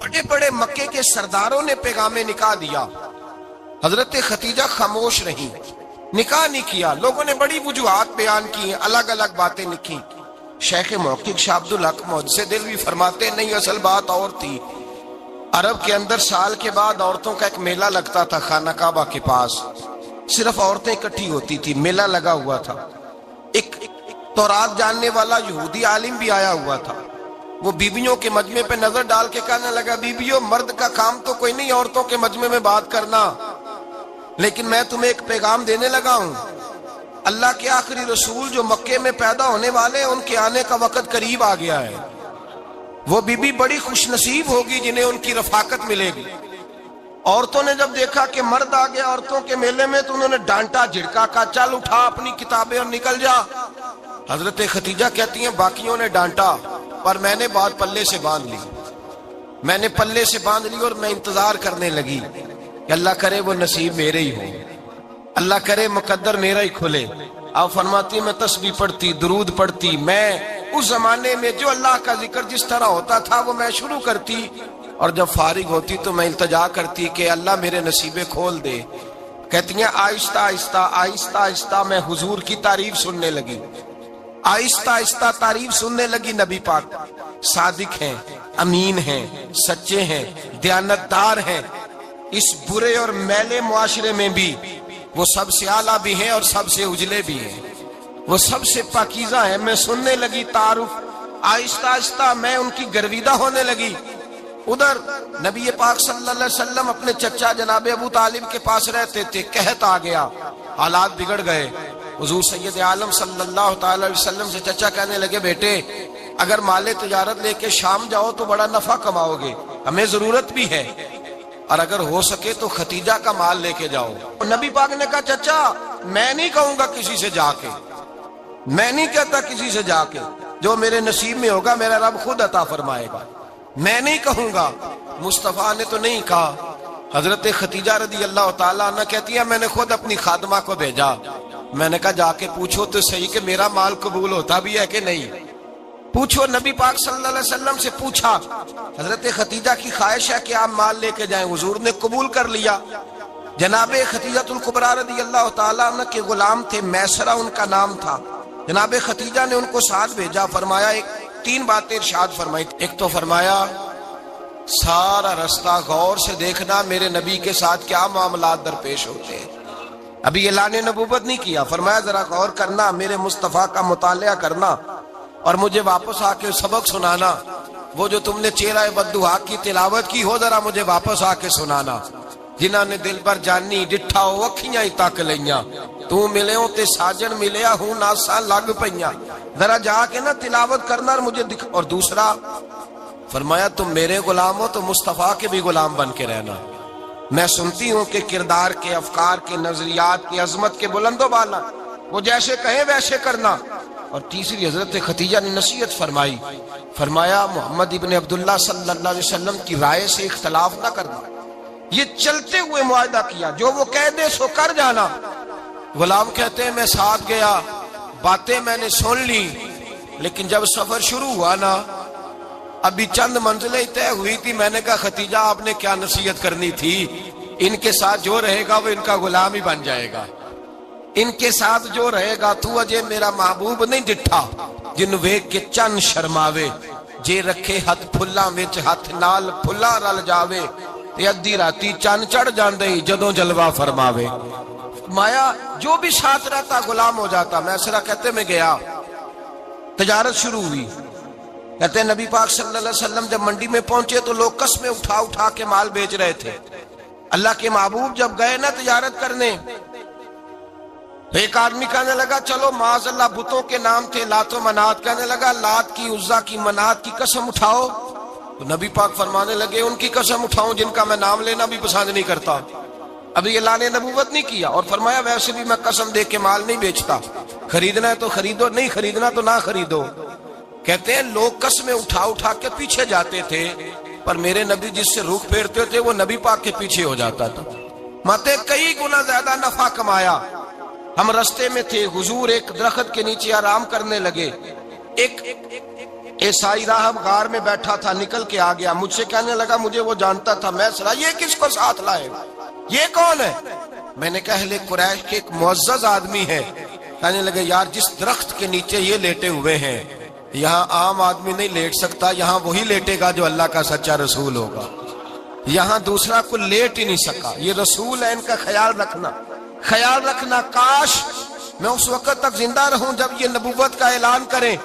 بڑے بڑے مکے کے سرداروں نے پیغام نکاح دیا، حضرت خدیجہ خاموش رہیں، نکاح نہیں کیا۔ لوگوں نے بڑی وجوہات بیان کی، الگ الگ باتیں لکھی۔ شیخ محقق شاہ عبدالحق محدث دہلوی فرماتے نہیں، اصل بات اور تھی۔ عرب کے اندر سال کے بعد عورتوں کا ایک میلہ لگتا تھا خانہ کعبہ کے پاس، صرف عورتیں اکٹھی ہوتی تھی، میلہ لگا ہوا تھا۔ ایک تورات جاننے والا یہودی عالم بھی آیا ہوا تھا، وہ بیویوں کے مجمع پہ نظر ڈال کے کہنے لگا، بیویوں مرد کا کام تو کوئی نہیں عورتوں کے مجمع میں بات کرنا، لیکن میں تمہیں ایک پیغام دینے لگا ہوں۔ اللہ کے آخری رسول جو مکے میں پیدا ہونے والے ان کے آنے کا وقت قریب آ گیا ہے۔ وہ بی بڑی خوش نصیب ہوگی جنہیں ان کی رفاقت ملے گی۔ عورتوں نے جب دیکھا کہ مرد آ گیا عورتوں کے میلے میں تو انہوں نے ڈانٹا جھڑکا، کہا چل اٹھا اپنی کتابیں اور نکل جا۔ حضرت خدیجہ کہتی ہیں باقیوں نے ڈانٹا پر میں نے بات پلے سے باندھ لی، میں نے پلے سے باندھ لی اور میں انتظار کرنے لگی کہ اللہ کرے وہ نصیب میرے ہی ہو، اللہ کرے مقدر میرا ہی کھلے۔ آپ فرماتی میں تسبیح پڑھتی، درود پڑھتی، میں اس زمانے میں جو اللہ کا ذکر جس طرح ہوتا تھا وہ میں شروع کرتی، اور جب فارغ ہوتی تو میں التجا کرتی کہ اللہ میرے نصیبے کھول دے۔ کہتی ہیں آہستہ آہستہ آہستہ آہستہ میں حضور کی تعریف سننے لگی، آہستہ آہستہ تعریف سننے لگی۔ نبی پاک صادق ہیں، امین ہیں، سچے ہیں، دیانتدار ہیں، اس برے اور میلے معاشرے میں بھی وہ سب سے اعلیٰ بھی ہیں اور سب سے اجلے بھی ہیں، وہ سب سے پاکیزہ ہیں۔ میں سننے لگی تعارف، آہستہ آہستہ میں ان کی گرویدہ ہونے لگی۔ ادھر نبی پاک صلی اللہ علیہ وسلم اپنے چچا جناب ابو طالب کے پاس رہتے تھے، قحط آ گیا، حالات بگڑ گئے۔ حضور سید عالم صلی اللہ تعالی علیہ وسلم سے چچا کہنے لگے بیٹے اگر مال تجارت لے کے شام جاؤ تو بڑا نفع کماؤ گے، ہمیں ضرورت بھی ہے، اور اگر ہو سکے تو ختیجہ کا مال لے کے جاؤ۔ نبی پاک نے کہا چچا میں نہیں کہوں گا کسی سے جا کے، میں نہیں کہتا کسی سے جا کے، جو میرے نصیب میں ہوگا میرا رب خود عطا فرمائے گا، میں نہیں کہوں گا۔ مصطفیٰ نے تو نہیں کہا۔ حضرت خدیجہ رضی اللہ تعالیٰ عنہ کہتی ہے میں نے خود اپنی خادمہ کو بھیجا، میں نے کہا جا کے پوچھو تو صحیح کہ میرا مال قبول ہوتا بھی ہے کہ نہیں، پوچھو۔ نبی پاک صلی اللہ علیہ وسلم سے پوچھا، حضرت خدیجہ کی خواہش ہے کہ آپ مال لے کے جائیں، حضور نے قبول کر لیا۔ جناب خدیجہ الکبریٰ رضی اللہ تعالیٰ عنہ کے غلام تھے، میسرہ ان کا نام تھا، جناب خدیجہ نے ان کو ساتھ بھیجا۔ فرمایا تین باتیں ارشاد فرمائی، ایک تو فرمایا سارا رستہ غور سے دیکھنا میرے نبی کے ساتھ کیا معاملات درپیش ہوتے ہیں، ابھی اعلان نبوت نہیں کیا، فرمایا ذرا غور کرنا، میرے مصطفیٰ کا مطالعہ کرنا اور مجھے واپس آ کے سبق سنانا، وہ جو تم نے چہرہ بددعا کی تلاوت کی ہو ذرا مجھے واپس آ کے سنانا۔ جنہاں نے دل پر جانی ڈٹھا ہو اکھیاں ہی تک لیاں، تو ملے ہوں تے ساجن ملیا ہوں ناساں لگ پئیاں، ذرا جا کے نا تلاوت کرنا اور مجھے دکھ۔ اور دوسرا فرمایا تم میرے غلام ہو تو مصطفیٰ کے بھی غلام بن کے رہنا، میں سنتی ہوں کہ کردار کے، افکار کے، نظریات کی، عظمت کے بلند و بالا، وہ جیسے کہیں ویسے کرنا۔ اور تیسری حضرت خدیجہ نے نصیحت فرمائی، فرمایا محمد ابن عبداللہ صلی اللہ علیہ وسلم کی رائے سے اختلاف نہ کرنا، یہ چلتے ہوئے معاہدہ کیا، جو وہ کہہ دے سو کر جانا۔ غلام کہتے ہیں میں ساتھ گیا، باتیں میں نے سن لی، لیکن جب سفر شروع ہوا نا ابھی چند منزلیں طے ہوئی تھی، میں نے کہا خدیجہ آپ نے کیا نصیحت کرنی تھی، ان کے ساتھ جو رہے گا وہ ان کا غلام ہی بن جائے گا، ان کے ساتھ جو رہے گا تو اجے میرا محبوب نہیں ڈٹھا جن ویکھ کے چن شرماوے، جے رکھے ہاتھ پھلاں وچ ہاتھ نال پھلا رل جاوے، تے ادھی راتی چن چڑھ جاندے جدوں جلوہ فرماوے۔ مایا جو بھی ساتھ رہتا غلام ہو جاتا۔ میسرہ کہتے میں گیا، تجارت شروع ہوئی، کہتے ہیں نبی پاک صلی اللہ علیہ وسلم جب منڈی میں پہنچے تو لوگ قسمیں اٹھا اٹھا کے مال بیچ رہے تھے۔ اللہ کے محبوب جب گئے نا تجارت کرنے تو ایک آدمی کہنے لگا چلو معاذ اللہ بتوں کے نام تھے لات و منات، کہنے لگا لات کی، عزا کی، منات کی قسم اٹھاؤ، تو نبی پاک فرمانے لگے ان کی قسم اٹھاؤں جن کا میں نام لینا بھی پسند نہیں کرتا، ابھی اعلان نبوت نہیں کیا، اور فرمایا ویسے بھی میں قسم دے کے مال نہیں بیچتا، خریدنا ہے تو خریدو، نہیں خریدنا تو نہ خریدو۔ کہتے ہیں لوگ قسمیں اٹھا اٹھا کے پیچھے جاتے تھے، پر میرے نبی جس سے رخ پھیرتے تھے وہ نبی پاک کے پیچھے ہو جاتا تھا۔ ماتے کئی گنا زیادہ نفع کمایا۔ ہم رستے میں تھے، حضور ایک درخت کے نیچے آرام کرنے لگے، ایک عیسائی راہب غار میں بیٹھا تھا، نکل کے آ گیا، مجھ سے کہنے لگا مجھے وہ جانتا تھا، میں سنا یہ کس کو ساتھ لائے، یہ کون ہے؟ میں نے کہا اہل قریش کے ایک معزز آدمی ہے۔ کہنے لگے یار جس درخت کے نیچے یہ لیٹے ہوئے ہیں یہاں عام آدمی نہیں لیٹ سکتا، یہاں وہی لیٹے گا جو اللہ کا سچا رسول ہوگا، یہاں دوسرا کوئی لیٹ ہی نہیں سکا، یہ رسول ہے، ان کا خیال رکھنا، کاش میں اس وقت تک زندہ رہوں جب یہ نبوت کا اعلان کریں۔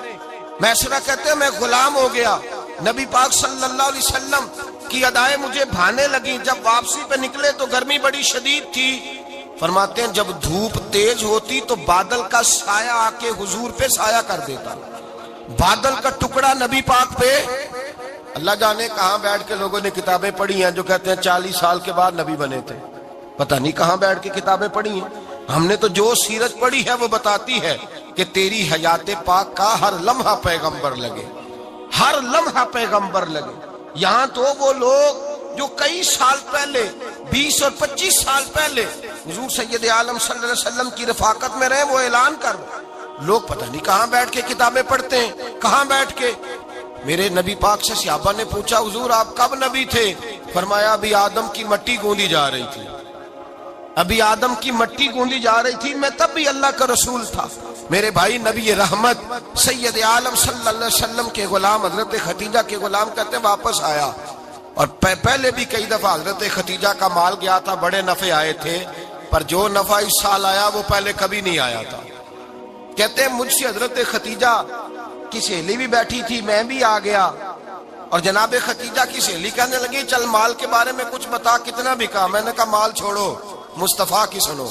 میسرہ کہتے ہیں میں غلام ہو گیا، نبی پاک صلی اللہ علیہ وسلم کی ادائیں مجھے بھانے لگیں، جب واپسی پہ نکلے تو گرمی بڑی شدید تھی، فرماتے ہیں جب دھوپ تیز ہوتی تو بادل کا سایہ آ کے حضور پہ سایہ کر دیتا، بادل کا ٹکڑا نبی پاک پہ، اللہ جانے کہاں بیٹھ کے لوگوں نے کتابیں پڑھی ہیں جو کہتے ہیں 40 سال کے بعد نبی بنے تھے، پتہ نہیں کہاں بیٹھ کے کتابیں پڑھی ہیں۔ ہم نے تو جو سیرت پڑھی ہے وہ بتاتی ہے کہ تیری حیات پاک کا ہر لمحہ پیغمبر لگے، ہر لمحہ پیغمبر لگے۔ یہاں تو وہ لوگ جو کئی سال پہلے 20 اور 25 سال پہلے حضور سید عالم صلی اللہ علیہ وسلم کی رفاقت میں رہے وہ اعلان کر، لوگ پتہ نہیں کہاں بیٹھ کے کتابیں پڑھتے ہیں، کہاں بیٹھ کے۔ میرے نبی پاک سے صحابہ نے پوچھا حضور آپ کب نبی تھے؟ فرمایا ابھی آدم کی مٹی گوندی جا رہی تھی، ابھی آدم کی مٹی گوندی جا رہی تھی، میں تب بھی اللہ کا رسول تھا۔ میرے بھائی نبی رحمت سید عالم صلی اللہ علیہ وسلم کے غلام حضرت ختیجہ کے غلام کہتے ہیں واپس آیا، اور پہلے بھی کئی دفعہ حضرت ختیجہ کا مال گیا تھا، بڑے نفع آئے تھے، پر جو نفع اس سال آیا وہ پہلے کبھی نہیں آیا تھا۔ کہتے ہیں مجھ سے حضرت ختیجہ کی سہیلی بھی بیٹھی تھی، میں بھی آ گیا، اور جناب ختیجہ کی سہیلی کہنے لگی چل مال کے بارے میں کچھ بتا، کتنا بکا؟ میں نے کہا مال چھوڑو مصطفیٰ کی سنو،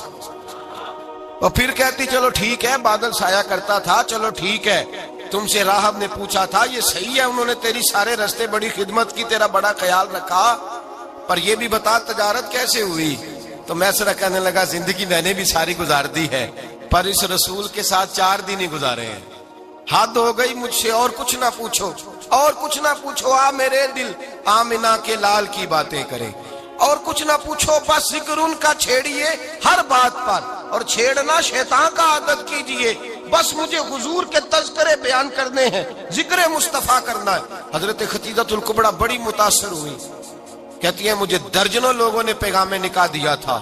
اور پھر کہتی چلو ٹھیک ہے، بادل سایہ کرتا تھا، چلو ٹھیک ہے، تم سے راہب نے پوچھا تھا یہ صحیح ہے، انہوں نے تیری سارے رستے بڑی خدمت کی، تیرا بڑا خیال رکھا، پر یہ بھی بتا تجارت کیسے ہوئی؟ تو میں سر کہنے لگا زندگی میں نے بھی ساری گزار دی ہے، پر اس رسول کے ساتھ 4 دن ہی گزارے ہیں، حد ہو گئی مجھ سے، اور کچھ نہ پوچھو، اور کچھ نہ پوچھو، آ میرے دل آمنہ کے لال کی باتیں کرے، اور کچھ نہ پوچھو، بس ذکر ان کا چھیڑیے ہر بات پر، اور چھیڑنا شیطان کا عادت کیجئے، بس مجھے حضور کے تذکرے بیان کرنے ہیں، ذکر مصطفیٰ کرنا ہے۔ حضرت ختیجہ الکبریٰ بڑی متاثر ہوئی، کہتی ہیں مجھے درجنوں لوگوں نے پیغام نکاح دیا تھا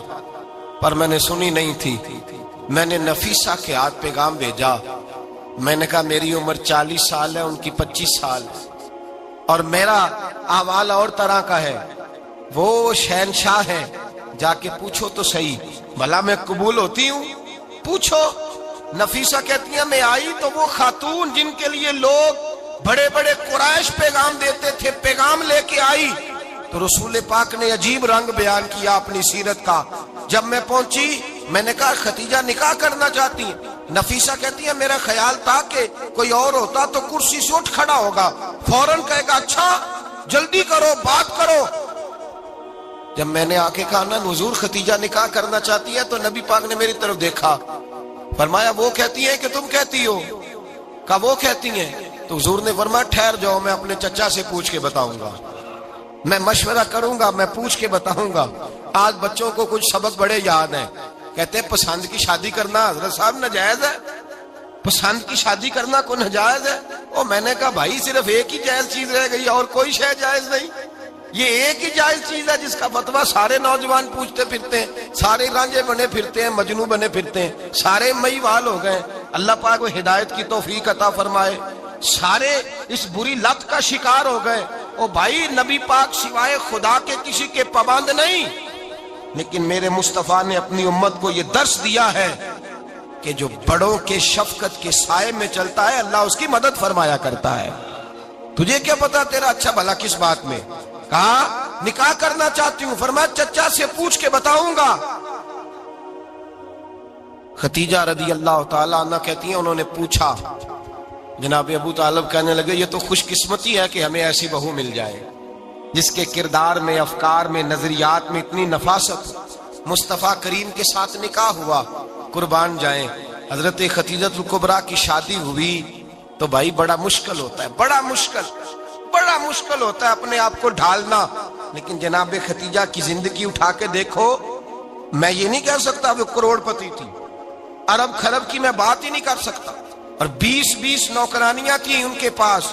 پر میں نے سنی نہیں تھی، میں نے نفیسہ کے ہاتھ پیغام بھیجا، میں نے کہا میری عمر 40 سال ہے، ان کی 25 سال، اور میرا احوال اور طرح کا ہے، وہ شہنشاہ ہے، جا کے پوچھو تو صحیح، بھلا میں قبول ہوتی ہوں؟ پوچھو۔ نفیسہ کہتی ہیں میں آئی تو وہ خاتون جن کے لیے لوگ بڑے بڑے قریش پیغام دیتے تھے پیغام لے کے آئی، تو رسول پاک نے عجیب رنگ بیان کیا اپنی سیرت کا۔ جب میں پہنچی میں نے کہا ختیجہ نکاح کرنا چاہتی ہیں؟ نفیسہ کہتی ہے میرا خیال تھا کہ کوئی اور ہوتا تو کرسی سے اٹھ کھڑا ہوگا، فوراً کہے گا اچھا جلدی کرو بات کرو۔ جب میں نے آ کے کہا نا حضور ختیجہ نکاح کرنا چاہتی ہے، تو نبی پاک نے میری طرف دیکھا، فرمایا وہ کہتی ہے کہ تم کہتی ہو؟ کہا وہ کہتی ہیں۔ تو حضور نے فرمایا ٹھہر جاؤ، میں اپنے چچا سے پوچھ کے بتاؤں گا، میں مشورہ کروں گا، میں پوچھ کے بتاؤں گا۔ آج بچوں کو کچھ سبق بڑے یاد ہیں، کہتے ہیں پسند کی شادی کرنا حضرت صاحب ناجائز ہے، پسند کی شادی کرنا کوئی ناجائز ہے؟ اور میں نے کہا بھائی صرف ایک ہی جائز چیز رہ گئی اور کوئی شے جائز نہیں، یہ ایک ہی جائز چیز ہے جس کا فتویٰ سارے نوجوان پوچھتے پھرتے ہیں، سارے رانجے بنے پھرتے ہیں، مجنوں بنے پھرتے ہیں، سارے مئی وال ہو گئے۔ اللہ پاک وہ ہدایت کی توفیق عطا فرمائے، سارے اس بری لت کا شکار ہو گئے۔ او بھائی نبی پاک سوائے خدا کے کسی کے پابند نہیں، لیکن میرے مصطفیٰ نے اپنی امت کو یہ درس دیا ہے کہ جو بڑوں کے شفقت کے سائے میں چلتا ہے اللہ اس کی مدد فرمایا کرتا ہے۔ تجھے کیا پتا تیرا اچھا بھلا کس بات میں؟ کہا نکاح کرنا چاہتی ہوں، فرمایا چچا سے پوچھ کے بتاؤں گا۔ ختیجہ رضی اللہ تعالیٰ عنہ کہتی ہیں انہوں نے پوچھا، جناب ابو طالب کہنے لگے یہ تو خوش قسمتی ہے کہ ہمیں ایسی بہو مل جائے جس کے کردار میں، افکار میں، نظریات میں اتنی نفاست۔ مصطفیٰ کریم کے ساتھ نکاح ہوا، قربان جائیں۔ حضرت ختیجہ الکبریٰ کی شادی ہوئی تو بھائی بڑا مشکل ہوتا ہے، بڑا مشکل ہوتا ہے اپنے آپ کو ڈھالنا، لیکن جناب ختیجہ کی زندگی اٹھا کے دیکھو، میں یہ نہیں کہہ سکتا وہ کروڑ پتی تھی، ارب خرب کی میں بات ہی نہیں کر سکتا، اور 20 نوکرانیاں تھیں ان کے پاس،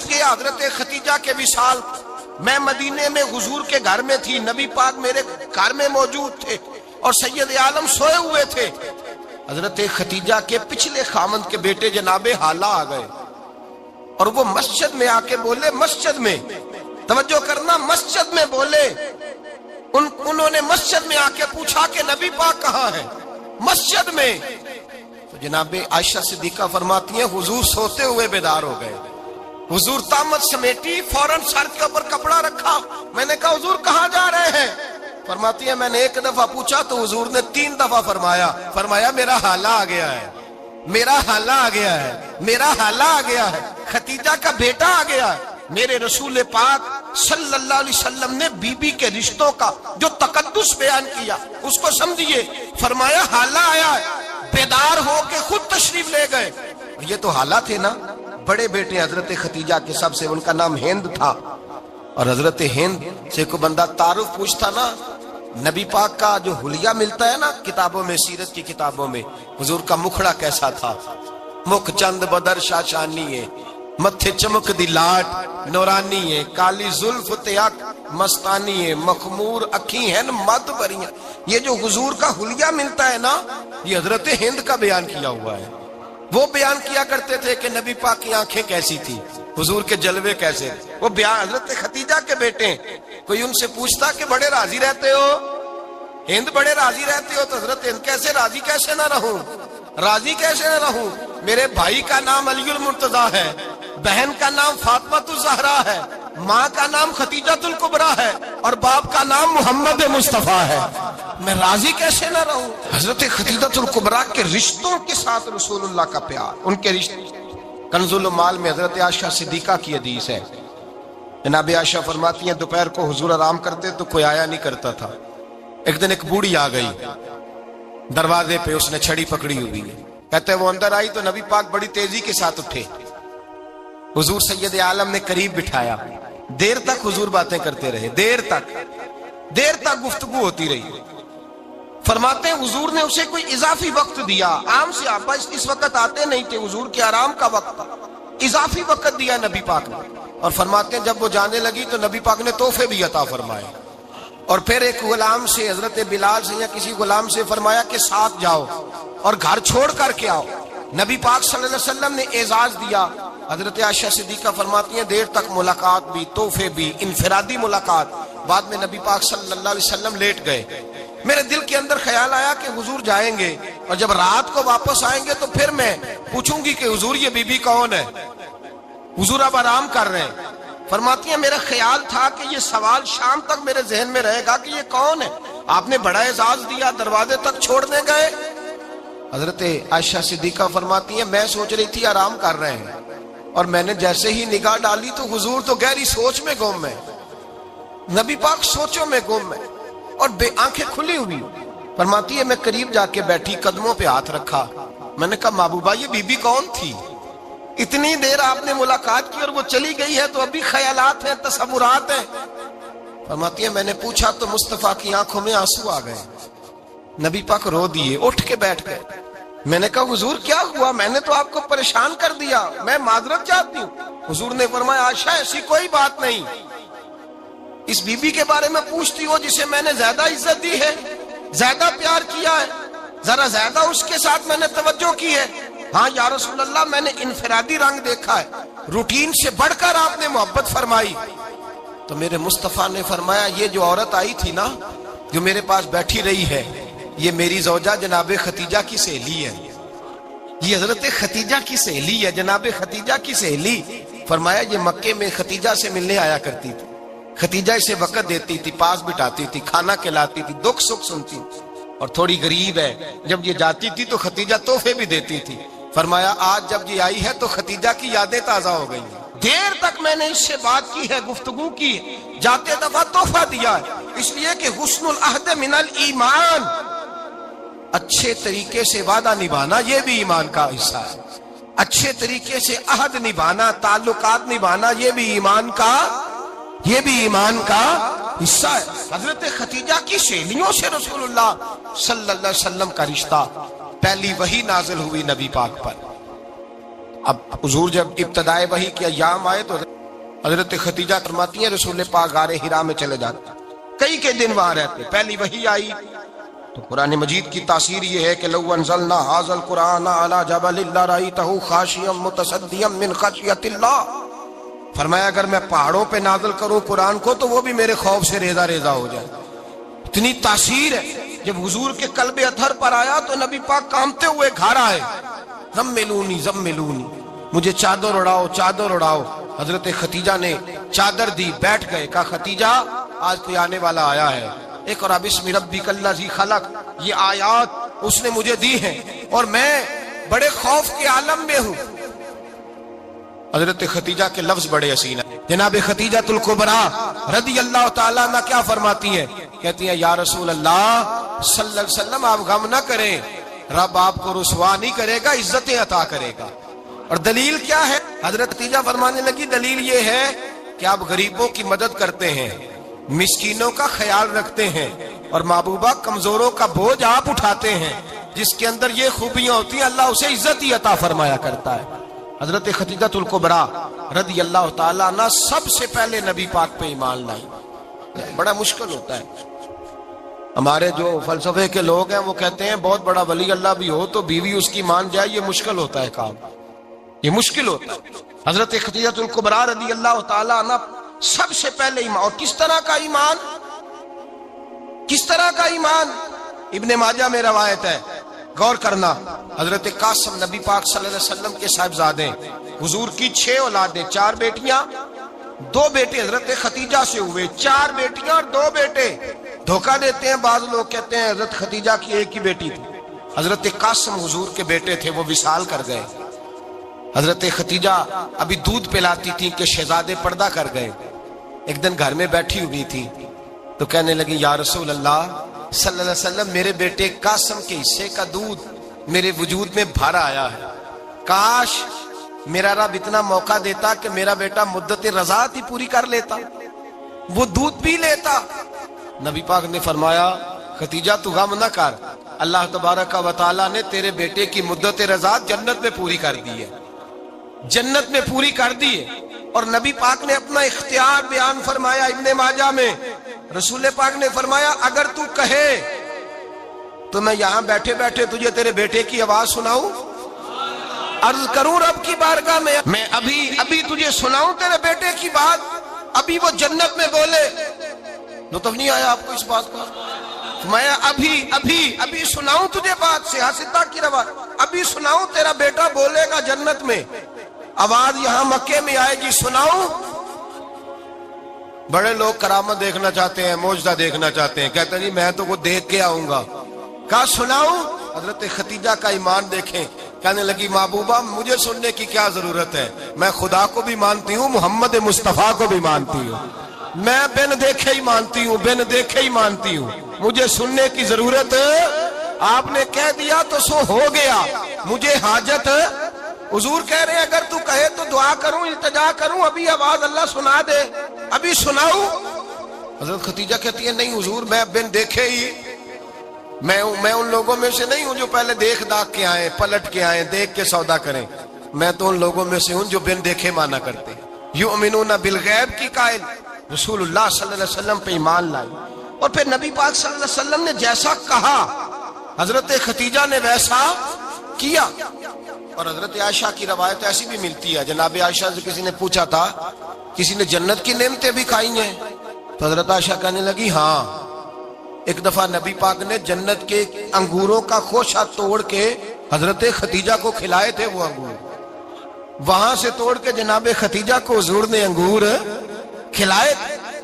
چھپ گیا حضرت خدیجہ کے وصال۔ میں مدینے میں حضور کے گھر میں تھی، نبی پاک میرے گھر میں موجود تھے اور سید عالم سوئے ہوئے تھے۔ حضرت خدیجہ کے پچھلے خامند کے بیٹے جناب حالہ آ گئے اور وہ مسجد میں آ کے بولے، مسجد میں توجہ کرنا، مسجد میں بولے، انہوں نے مسجد میں آ کے پوچھا کہ نبی پاک کہاں ہے؟ مسجد میں۔ تو جناب عائشہ صدیقہ فرماتی ہیں حضور سوتے ہوئے بیدار ہو گئے۔ حضور طامت سمیٹی، فوراً سر کے اوپر کپڑا رکھا۔ میں نے کہا حضور کہاں جا رہے ہیں؟ فرماتی ہے میں نے ایک دفعہ پوچھا تو حضور نے 3 دفعہ فرمایا میرا حالہ آ گیا ہے، میرا حالہ آ گیا ہے، میرا حالہ آ گیا ہے، خدیجہ کا بیٹا آ گیا ہے۔ میرے رسول پاک صلی اللہ علیہ وسلم نے بی بی کے رشتوں کا جو تقدس بیان کیا اس کو سمجھیے، فرمایا حالہ آیا ہے، بیدار ہو کے خود تشریف لے گئے۔ یہ تو حالہ تھے نا، بڑے بیٹے حضرت خدیجہ کے سب سے، ان کا نام ہند تھا، اور حضرت ہند سے کوئی بندہ تعارف پوچھتا نا، نبی پاک کا جو حلیہ ملتا ہے نا کتابوں میں، سیرت کی کتابوں میں، حضور کا مکھڑا کیسا تھا، مکھ چند بدر شاشانی ہے، متھے چمک دی لاٹ نورانی ہے، کالی زلف تیاک مستانی ہے، مخمور اکھی ہیں مد بریاں۔ یہ جو حضور کا حلیہ ملتا ہے نا، یہ حضرت ہند کا بیان کیا ہوا ہے۔ وہ بیان کیا کرتے تھے کہ نبی پاک کی آنکھیں کیسی تھی، حضور کے جلوے کیسے تھے۔ وہ بیان حضرت خدیجہ کے بیٹے ہیں۔ کوئی ان سے پوچھتا کہ بڑے راضی رہتے ہو، ہند بڑے راضی رہتے ہو، تو حضرت ہند کیسے راضی کیسے نہ رہوں، راضی کیسے نہ رہوں؟ میرے بھائی کا نام علی المرتضیٰ ہے، بہن کا نام فاطمہ الزہرا ہے، ماں کا نام خدیجہ الکبریٰ ہے، اور باپ کا نام محمد مصطفیٰ ہے، میں راضی کیسے نہ رہوں؟ حضرت خدیجہ الکبریٰ کے رشتوں کے ساتھ رسول اللہ کا پیار، ان کے رشتے۔ کنز المال میں حضرت عائشہ صدیقہ کی حدیث ہے، جناب عائشہ فرماتی ہیں دوپہر کو حضور آرام کرتے تو کوئی آیا نہیں کرتا تھا۔ ایک دن ایک بوڑھی آ گئی دروازے پہ، اس نے چھڑی پکڑی ہوئی ہے، کہتے وہ اندر آئی تو نبی پاک بڑی تیزی کے ساتھ اٹھے، حضور سید عالم نے قریب بٹھایا، دیر تک حضور باتیں کرتے رہے، دیر تک گفتگو ہوتی رہی۔ فرماتے ہیں حضور نے اسے کوئی اضافی وقت دیا، عام صحابہ اس وقت آتے نہیں تھے، حضور کے آرام کا وقت تھا، اضافی وقت دیا نبی پاک نے۔ اور فرماتے ہیں جب وہ جانے لگی تو نبی پاک نے تحفے بھی عطا فرمائے، اور پھر ایک غلام سے، حضرت بلال سے یا کسی غلام سے فرمایا کہ ساتھ جاؤ اور گھر چھوڑ کر کے آؤ۔ نبی پاک صلی اللہ علیہ وسلم نے اعزاز دیا۔ حضرت عائشہ صدیقہ فرماتی ہیں دیر تک ملاقات بھی، تحفے بھی، انفرادی ملاقات۔ بعد میں نبی پاک صلی اللہ علیہ وسلم لیٹ گئے۔ میرے دل کے اندر خیال آیا کہ حضور جائیں گے اور جب رات کو واپس آئیں گے تو پھر میں پوچھوں گی کہ حضور یہ بی بی کون ہے، حضور اب آرام کر رہے ہیں۔ فرماتی ہیں میرا خیال تھا کہ یہ سوال شام تک میرے ذہن میں رہے گا کہ یہ کون ہے، آپ نے بڑا اعزاز دیا، دروازے تک چھوڑنے گئے۔ حضرت عائشہ صدیقہ فرماتی ہیں میں سوچ رہی تھی آرام کر رہے ہیں، اور میں نے جیسے ہی نگاہ ڈالی تو حضور تو گہری سوچ میں گم ہے، نبی پاک سوچوں میں گم ہے اور آنکھیں کھلی ہوئی۔ فرماتی ہے میں قریب جا کے بیٹھی، قدموں پہ ہاتھ رکھا، میں نے کہا محبوبہ یہ بی بی کون تھی؟ اتنی دیر آپ نے ملاقات کی اور وہ چلی گئی ہے تو ابھی خیالات ہیں، تصورات ہیں۔ فرماتی ہے میں نے پوچھا تو مصطفیٰ کی آنکھوں میں آنسو آ گئے، نبی پاک رو دیے، اٹھ کے بیٹھ گئے۔ میں نے کہا حضور کیا ہوا، میں نے تو آپ کو پریشان کر دیا، میں معذرت چاہتی ہوں۔ حضور نے فرمایا عائشہ ایسی کوئی بات نہیں، اس بی بی کے بارے میں پوچھتی ہو جسے میں نے زیادہ عزت دی ہے، زیادہ پیار کیا ہے، ذرا زیادہ اس کے ساتھ میں نے توجہ کی ہے۔ ہاں یا رسول اللہ میں نے انفرادی رنگ دیکھا ہے، روٹین سے بڑھ کر آپ نے محبت فرمائی۔ تو میرے مصطفیٰ نے فرمایا یہ جو عورت آئی تھی نا، جو میرے پاس بیٹھی رہی ہے، یہ میری زوجہ جناب خدیجہ کی سہیلی ہے، یہ حضرت خدیجہ کی سہیلی ہے، جناب خدیجہ کی سہیلی۔ فرمایا یہ مکے میں خدیجہ سے ملنے آیا کرتی تھی، خدیجہ اسے وقت دیتی تھی، پاس بٹھاتی تھی، کھانا کھلاتی تھی، دکھ سکھ سنتی تھی، اور تھوڑی غریب ہے، جب یہ جاتی تھی تو خدیجہ تحفے بھی دیتی تھی۔ فرمایا آج جب یہ آئی ہے تو خدیجہ کی یادیں تازہ ہو گئی ہیں، دیر تک میں نے اس سے بات کی ہے، گفتگو کی ہے، جاتے دفعہ تحفہ دیا ہے، اس لیے کہ حسن العہد من الایمان، اچھے طریقے سے وعدہ نبھانا یہ بھی ایمان کا حصہ ہے، اچھے طریقے سے عہد نبھانا، تعلقات نبھانا یہ بھی ایمان کا حصہ ہے۔ حضرت خدیجہ کی سہیلیوں سے رسول اللہ صلی اللہ علیہ وسلم کا رشتہ، پہلی وحی نازل ہوئی نبی پاک پر، اب حضور جب ابتدائے وحی کے ایام آئے تو حضرت خدیجہ فرماتی ہیں رسول پاک غار حرا میں چلے جاتے، کئی کے دن وہاں رہتے. پہلی وحی آئی تو قرآن مجید کی تاثیر یہ ہے کہ لو انزلنا ھذا القرآن علی جبل لرأیتہ خاشعا متصدعا من خشیۃ اللہ، فرمایا اگر میں پہاڑوں پہ نازل کروں قرآن کو تو وہ بھی میرے خوف سے ریزہ ریزہ ہو جائے. اتنی تاثیر ہے. جب حضور کے قلب اطہر پر آیا تو نبی پاک کانپتے ہوئے گھر آئے، زملونی زملونی، مجھے چادر اڑاؤ چادر اڑاؤ. حضرت خدیجہ نے چادر دی، بیٹھ گئے. کہا خدیجہ آج کوئی آنے والا آیا ہے، اقرأ بسم ربک الذی خلق، یہ آیات اس نے مجھے دی ہیں اور میں بڑے خوف کے عالم میں ہوں. حضرت خدیجہ کے لفظ بڑے حسین ہیں. جناب خدیجہ الکبریٰ رضی اللہ تعالیٰ عنہ کیا فرماتی ہیں؟ کہتی ہیں یا رسول اللہ صلی اللہ علیہ وسلم آپ غم نہ کریں، رب آپ کو رسوا نہیں کرے گا، عزتیں عطا کرے گا. اور دلیل کیا ہے؟ حضرت خدیجہ فرمانے لگی دلیل یہ ہے کہ آپ غریبوں کی مدد کرتے ہیں، مسکینوں کا خیال رکھتے ہیں، اور محبوبہ کمزوروں کا بوجھ آپ اٹھاتے ہیں. جس کے اندر یہ خوبیاں ہوتی ہیں اللہ اسے عزت ہی عطا فرمایا کرتا ہے. حضرت خدیجہ الکبریٰ رضی اللہ تعالیٰ عنہ سب سے پہلے نبی پاک پہ ایمان لائی. بڑا مشکل ہوتا ہے. ہمارے جو فلسفے کے لوگ ہیں وہ کہتے ہیں بہت بڑا ولی اللہ بھی ہو تو بیوی اس کی مان جائے، یہ مشکل ہوتا ہے کام، یہ مشکل ہوتا ہے. حضرت خدیجہ الکبریٰ رضی اللہ تعالیٰ عنہ سب سے پہلے ایمان. اور کس طرح کا ایمان؟ کس طرح کا ایمان؟ ابن ماجہ میں روایت ہے، غور کرنا. حضرت قاسم نبی پاک صلی اللہ علیہ وسلم کے صاحبزادے، حضور کی 6 اولادیں، 4 بیٹیاں 2 بیٹے حضرت خدیجہ سے ہوئے، 4 بیٹیاں اور 2 بیٹے. دھوکہ دیتے ہیں بعض لوگ، کہتے ہیں حضرت خدیجہ کی ایک ہی بیٹی تھی. حضرت قاسم حضور کے بیٹے تھے، وہ وصال کر گئے. حضرت خدیجہ ابھی دودھ پلاتی تھی کہ شہزادے پردہ کر گئے. ایک دن گھر میں بیٹھی ہوئی تھی تو کہنے لگی یا رسول اللہ صلی اللہ علیہ وسلم میرے بیٹے قاسم کے حصے کا دودھ میرے وجود میں بھر آیا ہے، کاش میرا رب اتنا موقع دیتا کہ میرا بیٹا مدت رضاعت ہی پوری کر لیتا، وہ دودھ پی لیتا. نبی پاک نے فرمایا خدیجہ تو غم نہ کر، اللہ تبارک و تعالیٰ نے تیرے بیٹے کی مدت رضاعت جنت میں پوری کر دی ہے، جنت میں پوری کر دی ہے. اور نبی پاک نے اپنا اختیار بیان فرمایا ابن ماجہ میں. رسول پاک نے فرمایا اگر تو کہے تو میں یہاں بیٹھے بیٹھے تجھے تیرے بیٹے کی آواز سناؤں، عرض کروں رب کی بارگاہ میں ابھی تجھے سناؤں تیرے بیٹے کی بات، ابھی وہ جنت میں بولے. لطف نہیں آیا آپ کو اس بات کا؟ میں ابھی سناؤں تجھے بات، سیاستہ کی روایت، ابھی سناؤں تیرا بیٹا بولے گا جنت میں، آواز یہاں مکے میں آئے گی، سناؤں. بڑے لوگ کرامت دیکھنا چاہتے ہیں، معجزہ دیکھنا چاہتے ہیں، کہتے ہیں جی میں تو وہ دیکھ کے آؤں گا. کہا سناؤں. حضرت خدیجہ کا ایمان دیکھیں، کہنے لگی محبوبہ مجھے سننے کی کیا ضرورت ہے، میں خدا کو بھی مانتی ہوں، محمد مصطفیٰ کو بھی مانتی ہوں، میں بن دیکھے ہی مانتی ہوں، بن دیکھے ہی مانتی ہوں، مجھے سننے کی ضرورت آپ نے کہہ دیا تو سو ہو گیا، مجھے حاجت. حضور کہہ رہے ہیں اگر تو کہے تو دعا کروں، التجا کروں، ابھی آواز اللہ سنا دے، ابھی سناؤں. حضرت خدیجہ کہتی ہے نہیں حضور میں بن دیکھے ہی، میں ان لوگوں میں سے نہیں ہوں جو پہلے دیکھ داکھ کے آئیں، پلٹ کے آئیں، دیکھ کے سودا کریں، میں تو ان لوگوں میں سے ہوں جو بن دیکھے مانا کرتے. یؤمنون بالغیب کی قائل رسول اللہ صلی اللہ علیہ وسلم پہ ایمان لائی. اور پھر نبی پاک صلی اللہ علیہ وسلم نے جیسا کہا حضرت خدیجہ نے ویسا کیا. اور حضرت عائشہ کی روایت ایسی بھی ملتی ہے، جناب عائشہ سے کسی نے پوچھا تھا کسی نے جنت کی نعمتیں بھی کھائی ہیں؟ تو حضرت عائشہ کہنے لگی ہاں، ایک دفعہ نبی پاک نے جنت کے انگوروں کا خوشہ توڑ کے حضرت خدیجہ کو کھلائے تھے. وہ انگور وہاں سے توڑ کے جناب خدیجہ کو حضور نے انگور کھلائے.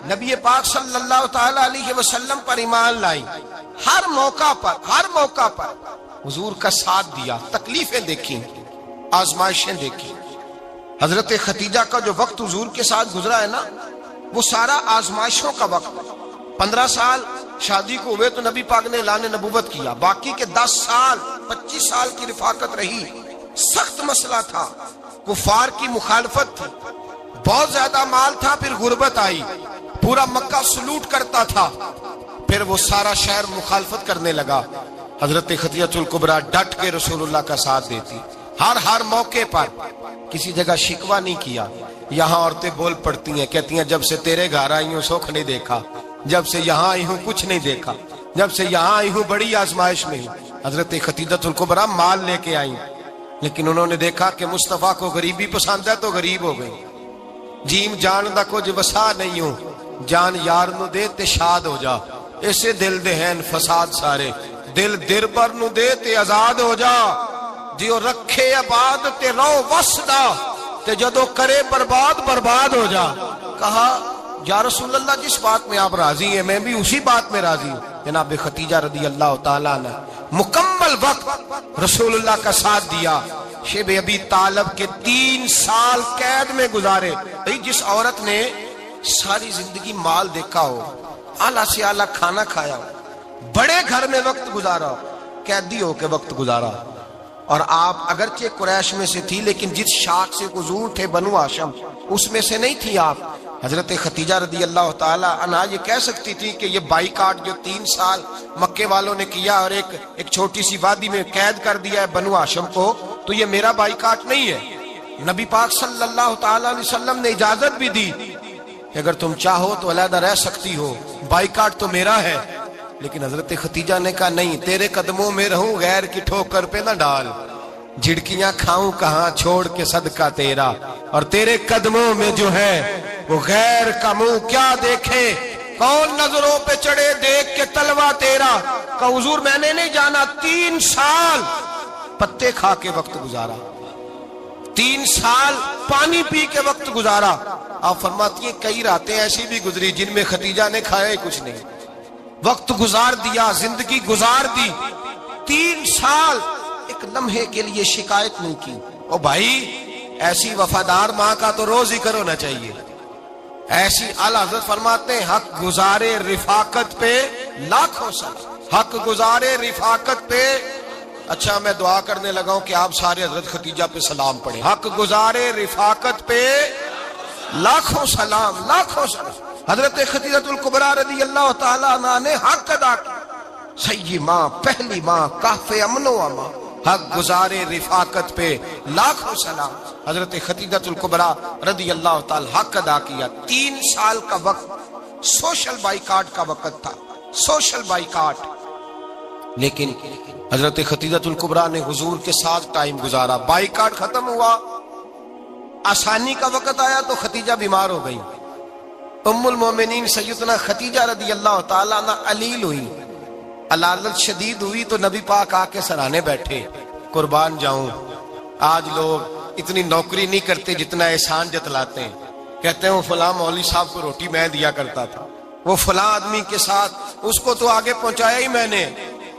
نبی پاک صلی اللہ تعالی علیہ وسلم پر ایمان لائی، ہر موقع پر حضور کا ساتھ دیا، تکلیفیں دیکھی، آزمائشیں دیکھی. حضرت خدیجہ کا جو وقت حضور کے ساتھ گزرا ہے نا وہ سارا آزمائشوں کا وقت. 15 سال شادی کو ہوئے تو نبی پاک نے اعلان نبوت کیا، باقی کے 10 سال 25 سال کی رفاقت رہی. سخت مسئلہ تھا، کفار کی مخالفت تھی، بہت زیادہ مال تھا، پھر غربت آئی، پورا مکہ سلوٹ کرتا تھا، پھر وہ سارا شہر مخالفت کرنے لگا. حضرت خدیجہ الکبریٰ ڈٹ کے رسول اللہ کا ساتھ دیتی. ہر موقع پر کسی جگہ شکوہ نہیں کیا. یہاں عورتیں بول پڑتی ہیں، کہتی ہیں جب سے تیرے گھر آئی ہوں سکھ نہیں دیکھا، جب سے یہاں آئی ہوں کچھ نہیں دیکھا، جب سے یہاں آئی ہوں بڑی آزمائش میں ہوں. حضرت خدیجہ الکبریٰ مال لے کے آئیں، لیکن انہوں نے دیکھا کہ مصطفیٰ کو غریبی پسند ہے تو غریب ہو گئی. جیم جان دا کچھ وسا نہیں ہوں، جان یار نو دے تے شاد ہو جا. اسے دل دے ہیں فساد سارے، دل دربر نو دے تے آزاد ہو جا. جیو رکھے آباد تے رو وسدا، تے جدو کرے برباد برباد ہو جا. کہا یا رسول اللہ جس بات میں آپ راضی ہیں میں بھی اسی بات میں راضی ہوں. جناب خدیجہ رضی اللہ تعالیٰ نے مکمل وقت رسول اللہ کا ساتھ دیا. شیب ابی طالب کے 3 سال قید میں گزارے. جس عورت نے ساری زندگی مال دیکھا ہو، اعلیٰ سے اعلیٰ کھانا کھایا ہو، بڑے گھر میں وقت گزارا ہو، قیدی ہو کے وقت گزارا. اور آپ اگرچہ قریش میں سے تھی لیکن جس شاخ سے حضور تھے بنو ہاشم اس میں سے نہیں تھی آپ. حضرت خدیجہ رضی اللہ تعالی عنہا یہ کہہ سکتی تھی کہ یہ بائیکاٹ جو 3 سال مکے والوں نے کیا اور ایک چھوٹی سی وادی میں قید کر دیا ہے بنو ہاشم کو، تو یہ میرا بائیکاٹ نہیں ہے. نبی پاک صلی اللہ تعالی علیہ وسلم نے اجازت بھی دی کہ اگر تم چاہو تو علیحدہ رہ سکتی ہو، بائیکاٹ تو میرا ہے. لیکن حضرت خدیجہ نے کہا نہیں، تیرے قدموں میں رہوں غیر کی ٹھوکر پہ نہ ڈال. جھڑکیاں کھاؤں کہاں چھوڑ کے صدقہ تیرا، اور تیرے قدموں میں جو ہے وہ غیر کا منہ کیا دیکھے. کون نظروں پہ چڑھے دیکھ کے تلوا تیرا. کہ حضور میں نے نہیں جانا. 3 سال پتے کھا کے وقت گزارا، 3 سال پانی پی کے وقت گزارا. آپ فرماتی ہیں کئی راتیں ایسی بھی گزری جن میں خدیجہ نے کھایا ہی کچھ نہیں، وقت گزار دیا، زندگی گزار دی. 3 سال ایک لمحے کے لیے شکایت نہیں کی. او بھائی ایسی وفادار ماں کا تو روز ذکر ہونا چاہیے. ایسی اعلیٰ حضرت فرماتے ہیں حق گزارے رفاقت پہ لاکھوں سلام، حق گزارے رفاقت پہ. اچھا میں دعا کرنے لگا ہوں کہ آپ سارے حضرت خدیجہ پہ سلام پڑھیں. حق گزارے رفاقت پہ لاکھوں سلام، لاکھوں سلام. حضرت خدیجہ الکبریٰ رضی اللہ تعالیٰ عنہ نے حق ادا کیا. سیدی ماں، پہلی ماں، کہف امن و امان، حق گزارے رفاقت پہ لاکھوں سلام. حضرت خدیجہ الکبریٰ رضی اللہ تعالی حق ادا کیا. 3 سال کا وقت سوشل بائیکاٹ کا وقت تھا، سوشل بائیکاٹ. لیکن حضرت خدیجہ الکبریٰ نے حضور کے ساتھ ٹائم گزارا. بائیکاٹ ختم ہوا، آسانی کا وقت آیا تو خدیجہ بیمار ہو گئی. ام المومنین سیدنا خدیجہ رضی اللہ تعالیٰ عنہ علیل ہوئی، علالت شدید ہوئی تو نبی پاک آ کے سرانے بیٹھے. قربان جاؤں آج لوگ اتنی نوکری نہیں کرتے جتنا احسان جتلاتے ہیں. کہتے ہیں وہ فلاں مولوی صاحب کو روٹی میں دیا کرتا تھا، وہ فلاں آدمی کے ساتھ اس کو تو آگے پہنچایا ہی میں نے.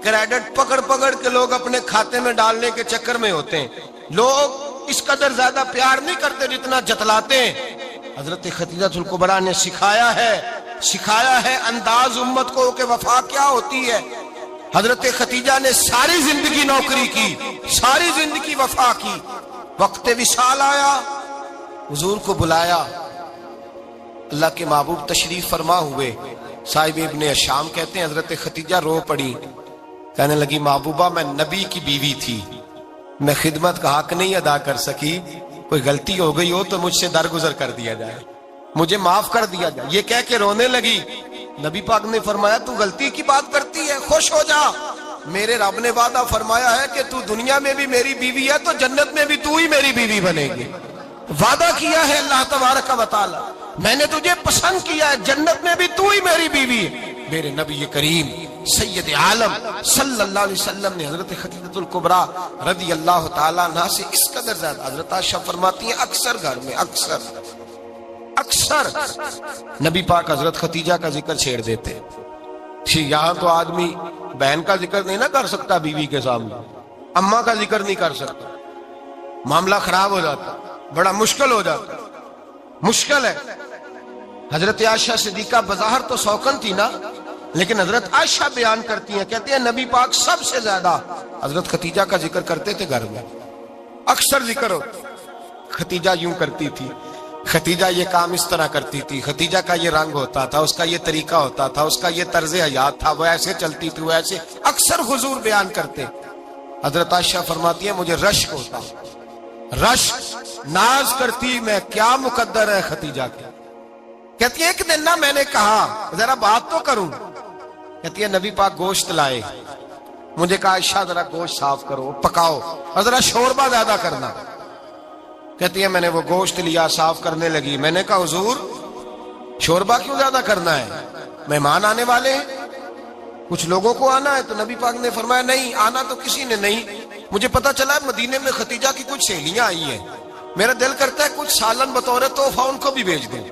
کریڈٹ پکڑ پکڑ کے لوگ اپنے کھاتے میں ڈالنے کے چکر میں ہوتے ہیں. لوگ اس قدر زیادہ پیار نہیں کرتے جتنا جتلاتے ہیں. حضرت خدیجہ الکبریٰ نے سکھایا ہے انداز امت کو کہ وفا کیا ہوتی ہے. حضرت خدیجہ نے ساری زندگی نوکری کی، ساری زندگی وفا کی. وقت وصال آیا، حضور کو بلایا. اللہ کے محبوب تشریف فرما ہوئے. صاحب ابن شام کہتے ہیں حضرت خدیجہ رو پڑی، کہنے لگی محبوبہ میں نبی کی بیوی تھی، میں خدمت کا حق نہیں ادا کر سکی، کوئی غلطی ہو گئی ہو تو مجھ سے درگزر کر دیا جائے، مجھے معاف کر دیا جائے. یہ کہہ کے رونے لگی. نبی پاک نے فرمایا تو غلطی کی بات کرتی ہے، خوش ہو جا، میرے رب نے وعدہ فرمایا ہے کہ تو دنیا میں بھی میری بیوی ہے تو جنت میں بھی تو ہی میری بیوی بنے گی. وعدہ کیا ہے اللہ تبارک و تعالی، میں نے تجھے پسند کیا ہے، جنت میں بھی تو ہی میری بیوی ہے. میرے نبی کریم سید عالم صلی اللہ علیہ وسلم نے حضرت خدیجہ الکبریٰ رضی اللہ تعالیٰ عنہ سے اس قدر زیادہ. حضرت عائشہ فرماتی ہیں اکثر گھر میں اکثر نبی پاک حضرت خدیجہ کا ذکر چھیڑ دیتے. یہاں تو آدمی بہن کا ذکر نہیں نہ کر سکتا بیوی کے سامنے، اماں کا ذکر نہیں کر سکتا، معاملہ خراب ہو جاتا، بڑا مشکل ہو جاتا، مشکل ہے. حضرت عائشہ صدیقہ بظاہر تو سوکن تھی نا، لیکن حضرت عائشہ بیان کرتی ہیں، کہتے ہیں نبی پاک سب سے زیادہ حضرت خدیجہ کا ذکر کرتے تھے گھر میں، اکثر ذکر ہوتا. خدیجہ یوں کرتی تھی، خدیجہ یہ کام اس طرح کرتی تھی، خدیجہ کا یہ رنگ ہوتا تھا، اس کا یہ طریقہ ہوتا تھا، اس کا یہ طرز حیات تھا، وہ ایسے چلتی تھی، وہ ایسے. اکثر حضور بیان کرتے. حضرت عائشہ فرماتی ہے مجھے رشک ہوتا، رشک، ناز کرتی میں کیا مقدر ہے خدیجہ کے۔ کہتی ہے ایک دن نا میں نے کہا ذرا بات تو کروں، کہتی ہے نبی پاک گوشت لائے، مجھے کہا عائشہ ذرا گوشت صاف کرو پکاؤ اور ذرا شوربہ زیادہ کرنا۔ کہتی ہے میں نے وہ گوشت لیا، صاف کرنے لگی، میں نے کہا حضور شوربہ کیوں زیادہ کرنا ہے، مہمان آنے والے ہیں، کچھ لوگوں کو آنا ہے۔ تو نبی پاک نے فرمایا نہیں آنا تو کسی نے نہیں، مجھے پتا چلا ہے مدینے میں خدیجہ کی کچھ سہیلیاں آئی ہیں، میرا دل کرتا ہے کچھ سالن بطور تحفہ ان کو بھی بھیج دوں،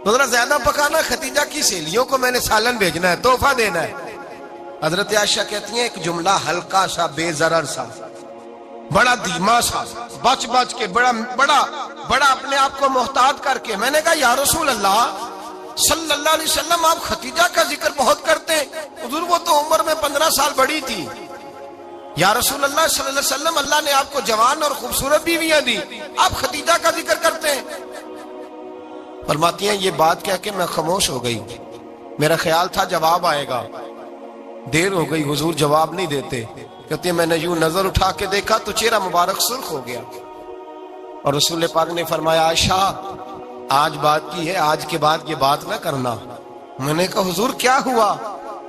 تو ذرا زیادہ پکانا، خدیجہ کی سہیلیوں کو میں نے سالن بھیجنا ہے، تحفہ دینا ہے۔ حضرت عائشہ کہتی ہیں ایک جملہ ہلکا سا، بے ضرر سا، بڑا دھیما سا، بچ بچ کے، بڑا اپنے آپ کو محتاط کر کے، میں نے کہا یا رسول اللہ صلی اللہ علیہ وسلم آپ خدیجہ کا ذکر بہت کرتے ہیں، حضور وہ تو عمر میں 15 سال بڑی تھی۔ یا رسول اللہ صلی اللہ علیہ وسلم اللہ نے آپ کو جوان اور خوبصورت بیویاں دی، آپ خدیجہ کا ذکر کرتے ہیں۔ فرماتی ہیں یہ بات کہہ کے میں خاموش ہو گئی، میرا خیال تھا جواب آئے گا، دیر ہو گئی حضور جواب نہیں دیتے۔ کہتے ہیں میں نے یوں نظر اٹھا کے دیکھا تو چہرہ مبارک سرخ ہو گیا، اور رسول پاک نے فرمایا عائشہ آج بات کی ہے، آج کے بعد یہ بات نہ کرنا۔ میں نے کہا حضور کیا ہوا؟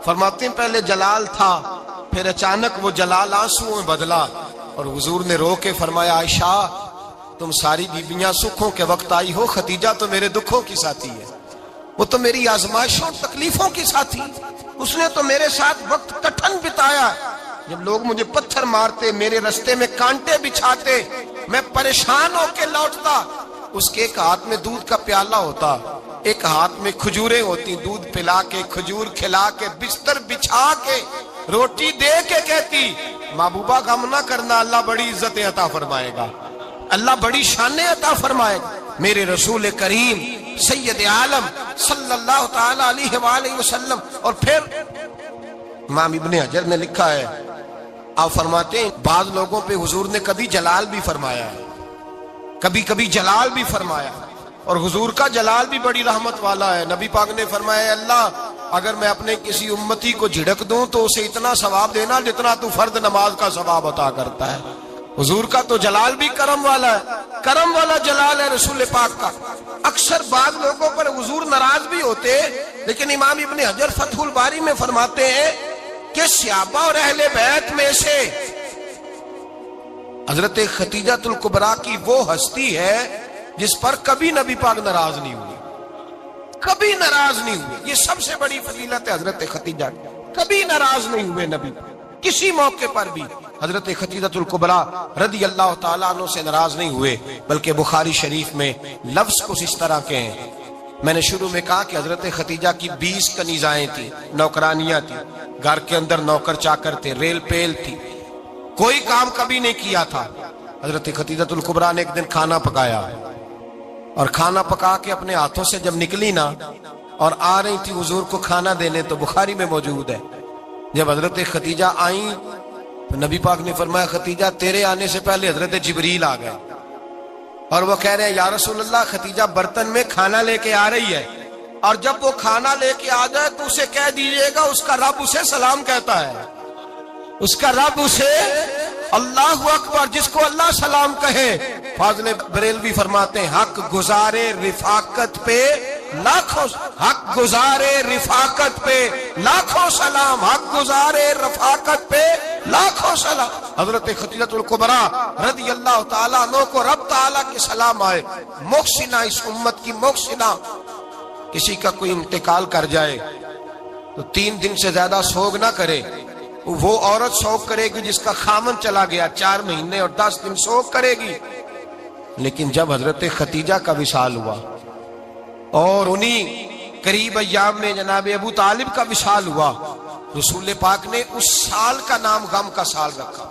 فرماتے ہیں پہلے جلال تھا، پھر اچانک وہ جلال آنسو میں بدلا، اور حضور نے رو کے فرمایا عائشہ تم ساری بیویاں سکھوں کے وقت آئی ہو، خدیجہ تو میرے دکھوں کی ساتھی ہے، وہ تو میری آزمائشوں تکلیفوں کی ساتھی، اس نے تو میرے ساتھ وقت کٹھن بتایا، جب لوگ مجھے پتھر مارتے، میرے رستے میں کانٹے بچھاتے، میں پریشان ہو کے لوٹتا، اس کے ایک ہاتھ میں دودھ کا پیالہ ہوتا، ایک ہاتھ میں کھجوریں ہوتی، دودھ پلا کے، کھجور کھلا کے، بستر بچھا کے، روٹی دے کے کہتی محبوبہ غم نہ کرنا، اللہ بڑی عزتیں عطا فرمائے گا، اللہ بڑی شانیں عطا فرمائے گا۔ میرے رسول کریم سید عالم صلی اللہ تعالی علیہ وآلہ وسلم۔ اور پھر امام ابن حجر نے لکھا ہے، آپ فرماتے ہیں بعض لوگوں پہ حضور نے کبھی جلال بھی فرمایا ہے، کبھی کبھی جلال بھی فرمایا، اور حضور کا جلال بھی بڑی رحمت والا ہے۔ نبی پاک نے فرمایا اللہ اگر میں اپنے کسی امتی کو جھڑک دوں تو اسے اتنا ثواب دینا جتنا تو فرد نماز کا ثواب عطا کرتا ہے۔ حضور کا تو جلال بھی کرم والا ہے، کرم والا جلال ہے رسول پاک کا۔ اکثر بعض لوگوں پر حضور ناراض بھی ہوتے، لیکن امام ابن حجر فتح الباری میں فرماتے ہیں کہ صحابہ اور اہل بیت میں سے حضرت خدیجہ الکبریٰ کی وہ ہستی ہے جس پر کبھی نبی پاک ناراض نہیں ہوئے، کبھی ناراض نہیں ہوئے۔ یہ سب سے بڑی فضیلت ہے حضرت خدیجہ، کبھی ناراض نہیں ہوئے نبی کسی موقع پر بھی۔ حضرت خدیجہ الکبریٰ رضی اللہ تعالیٰ عنہ سے ناراض نہیں ہوئے، بلکہ بخاری شریف میں لفظ کچھ اس طرح کے ہیں۔ میں نے شروع میں کہا کہ حضرت خدیجہ کی 20 کنیزائیں تھیں، نوکرانیاں تھیں، گھر کے اندر نوکر چاکر تھے، ریل پیل تھی، کوئی کام کبھی نہیں کیا تھا۔ حضرت خدیجہ الکبریٰ نے ایک دن کھانا پکایا، اور کھانا پکا کے اپنے ہاتھوں سے جب نکلی نا اور آ رہی تھی حضور کو کھانا دینے، تو بخاری میں موجود ہے جب حضرت خدیجہ آئیں تو نبی پاک نے فرمایا خدیجہ تیرے آنے سے پہلے حضرت جبریل آ گئے، اور وہ کہہ رہے ہیں یا رسول اللہ خدیجہ برتن میں کھانا لے کے آ رہی ہے، اور جب وہ کھانا لے کے آ جائے تو اسے کہہ دیجئے گا اس کا رب اسے سلام کہتا ہے، اس کا رب اسے اللہ اکبر، جس کو اللہ سلام کہے۔ فاضل بریلوی فرماتے ہیں حق گزارے رفاقت پہ لاکھوں، حق گزارے رفاقت پہ لاکھوں سلام، حق گزارے رفاقت پہ لاکھوں سلام۔ حضرت خدیجہ الکبریٰ رضی اللہ تعالیٰ عنہ کو رب تعالیٰ کے سلام آئے، محسنہ، اس امت کی محسنہ۔ کسی کا کوئی انتقال کر جائے تو 3 دن سے زیادہ سوگ نہ کرے، وہ عورت سوگ کرے گی جس کا خامن چلا گیا، 4 مہینے اور 10 دن سوگ کرے گی۔ لیکن جب حضرت خدیجہ کا وصال ہوا اور انہی قریب ایام میں جناب ابو طالب کا وصال ہوا، رسول پاک نے اس سال کا نام غم کا سال رکھا،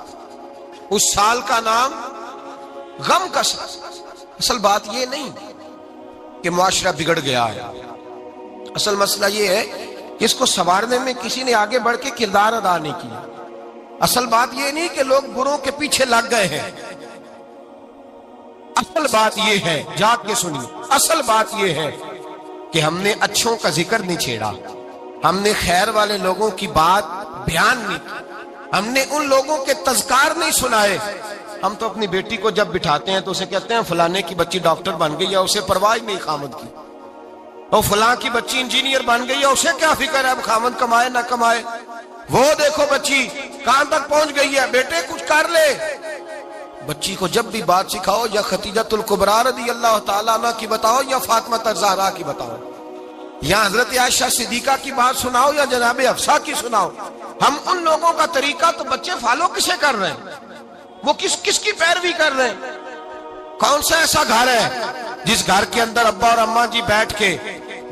اس سال کا نام غم کا سال۔ اصل بات یہ نہیں کہ معاشرہ بگڑ گیا ہے، اصل مسئلہ یہ ہے کہ اس کو سنوارنے میں کسی نے آگے بڑھ کے کردار ادا نہیں کیا۔ اصل بات یہ نہیں کہ لوگ بروں کے پیچھے لگ گئے ہیں، اصل بات یہ ہے، جاگ کے سنیے، اصل بات یہ ہے کہ ہم نے اچھوں کا ذکر نہیں چھیڑا، ہم نے خیر والے لوگوں کی بات بیان نہیں کی، ہم نے ان لوگوں کے تذکار نہیں سنائے۔ ہم تو اپنی بیٹی کو جب بٹھاتے ہیں تو اسے کہتے ہیں فلانے کی بچی ڈاکٹر بن گئی ہے، اسے پرواہ نہیں خامد کی، اور فلاں کی بچی انجینئر بن گئی ہے، اسے کیا فکر ہے اب خامد کمائے نہ کمائے، وہ دیکھو بچی کہاں تک پہنچ گئی ہے، بیٹے کچھ کر لے۔ بچی کو جب بھی بات سکھاؤ یا خدیجۃ الکبریٰ رضی اللہ تعالیٰ عنہ کی بتاؤ یا فاطمہ الزہرا کی بتاؤ، یا حضرت عائشہ صدیقہ کی بات سناؤ یا جناب حفصہ کی سناؤ۔ ہم ان لوگوں کا طریقہ تو بچے فالو کسے کر رہے ہیں، وہ کس کی پیروی کر رہے ہیں؟ کون سا ایسا گھر ہے جس گھر کے اندر ابا اور اماں جی بیٹھ کے،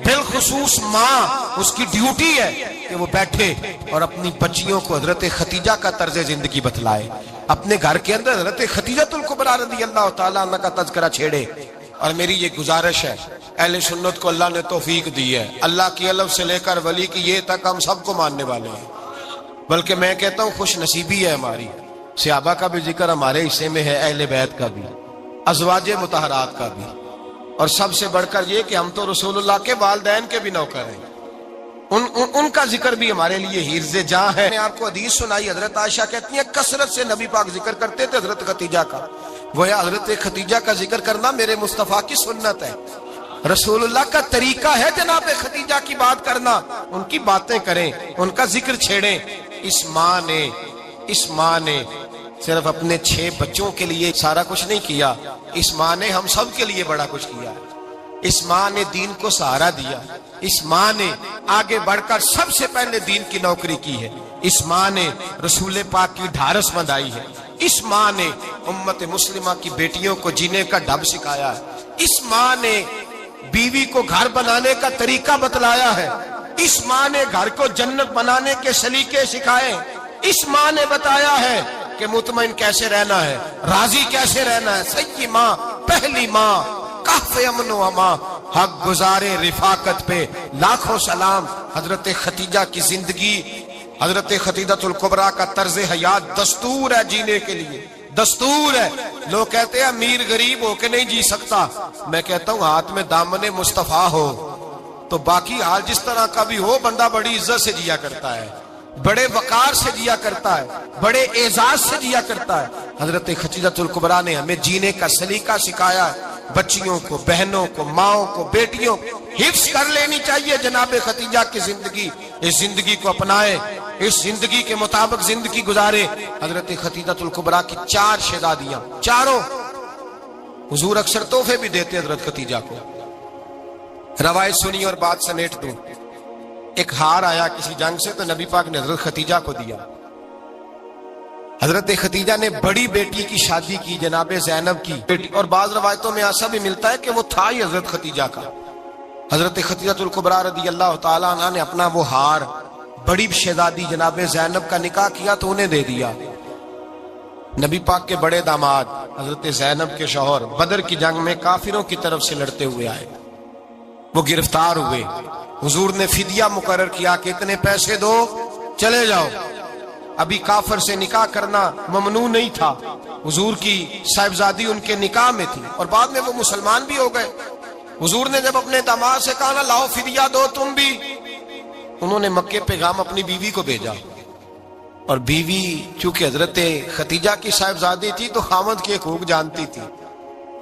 بالخصوص ماں اس کی ڈیوٹی ہے کہ وہ بیٹھے اور اپنی بچیوں کو حضرت خدیجہ کا طرز زندگی بتلائے، اپنے گھر کے اندر حضرت خدیجۃ الکبریٰ رضی اللہ تعالیٰ عنہ کا تذکرہ چھیڑے۔ اور میری یہ گزارش ہے، اہل سنت کو اللہ نے توفیق دی ہے، اللہ کی الف سے لے کر ولی کی یہ تک ہم سب کو ماننے والے ہیں، بلکہ میں کہتا ہوں خوش نصیبی ہے ہماری، صحابہ کا بھی ذکر ہمارے حصے میں ہے، اہل بیت کا بھی، ازواج مطہرات کا بھی، اور سب سے بڑھ کر یہ کہ ہم تو رسول اللہ کے والدین کے بھی نوکر ہیں، ان کا ذکر بھی ہمارے لیے حرز جاں ہے۔ میں آپ کو حدیث سنائی، حضرت عائشہ کہتی ہیں کثرت سے نبی پاک ذکر کرتے تھے حضرت خدیجہ کا، گویا حضرت خدیجہ کا ذکر کرنا میرے مصطفیٰ کی سنت ہے، رسول اللہ کا طریقہ ہے جناب خدیجہ کی بات کرنا، ان کی باتیں کریں، ان کا ذکر چھیڑیں۔ اس ماں نے صرف اپنے 6 بچوں کے لیے سارا کچھ نہیں کیا، اس ماں نے ہم سب کے لیے بڑا کچھ کیا، اس ماں نے دین کو سہارا دیا، اس ماں نے آگے بڑھ کر سب سے پہلے دین کی نوکری کی ہے، اس ماں نے رسول پاک کی ڈھارس بندھائی ہے، اس ماں نے امت مسلمہ کی بیٹیوں کو جینے کا ڈھب سکھایا ہے، اس ماں نے بیوی کو گھر بنانے کا طریقہ بتلایا ہے، اس ماں نے گھر کو جنت بنانے کے سلیقے سکھائے، اس ماں نے بتایا ہے کہ مطمئن کیسے رہنا ہے، راضی کیسے رہنا ہے۔ سیدی ماں، پہلی ماں، کہف امن و امان، حق گزارے رفاقت پہ لاکھوں سلام۔ حضرت خدیجہ کی زندگی، حضرت خدیجۃ الکبریٰ کا طرز حیات دستور ہے جینے کے لیے، دستور ہے۔ لوگ کہتے ہیں امیر غریب ہو کے نہیں جی سکتا، میں کہتا ہوں ہاتھ میں دامن مصطفیٰ ہو تو باقی حال جس طرح کا بھی ہو، بندہ بڑی عزت سے جیا کرتا ہے، بڑے وقار سے جیا کرتا ہے، بڑے اعزاز سے جیا کرتا ہے۔ حضرت خدیجۃ الکبریٰ نے ہمیں جینے کا سلیقہ سکھایا ہے، بچیوں کو، بہنوں کو، ماؤں کو، بیٹیوں کو حفظ کر لینی چاہیے جناب خدیجہ کی زندگی، اس زندگی کو اپنائے، اس زندگی کے مطابق زندگی گزارے۔ حضرت خدیجۃ الکبریٰ کی 4 شہزادیاں، چاروں حضور اکثر تحفے بھی دیتے حضرت خدیجہ کو۔ روایت سنی اور بات سمیٹ دوں، ایک ہار آیا کسی جنگ سے تو نبی پاک نے حضرت خدیجہ کو دیا۔ حضرت خدیجہ نے بڑی بیٹی کی شادی کی، جناب زینب کی بیٹی، اور بعض روایتوں میں ایسا بھی ملتا ہے کہ وہ تھا ہی حضرت خدیجہ کا۔ حضرت خدیجۃ الکبریٰ رضی اللہ تعالیٰ عنہ نے اپنا وہ ہار بڑی شہزادی جناب زینب کا نکاح کیا تو انہیں دے دیا۔ نبی پاک کے بڑے داماد حضرت زینب کے شوہر بدر کی جنگ میں کافروں کی طرف سے لڑتے ہوئے آئے، وہ گرفتار ہوئے، حضور نے فدیہ مقرر کیا کہ اتنے پیسے دو چلے جاؤ۔ ابھی کافر سے نکاح کرنا ممنوع نہیں تھا، حضور کی صاحبزادی ان کے نکاح میں تھی اور بعد میں وہ مسلمان بھی ہو گئے۔ حضور نے جب اپنے داماد سے کہا نا لاؤ فدیہ دو تم بھی، انہوں نے مکے پیغام اپنی بیوی کو بھیجا، اور بیوی چونکہ حضرت خدیجہ کی صاحبزادی تھی تو خاوند کے حقوق جانتی تھی،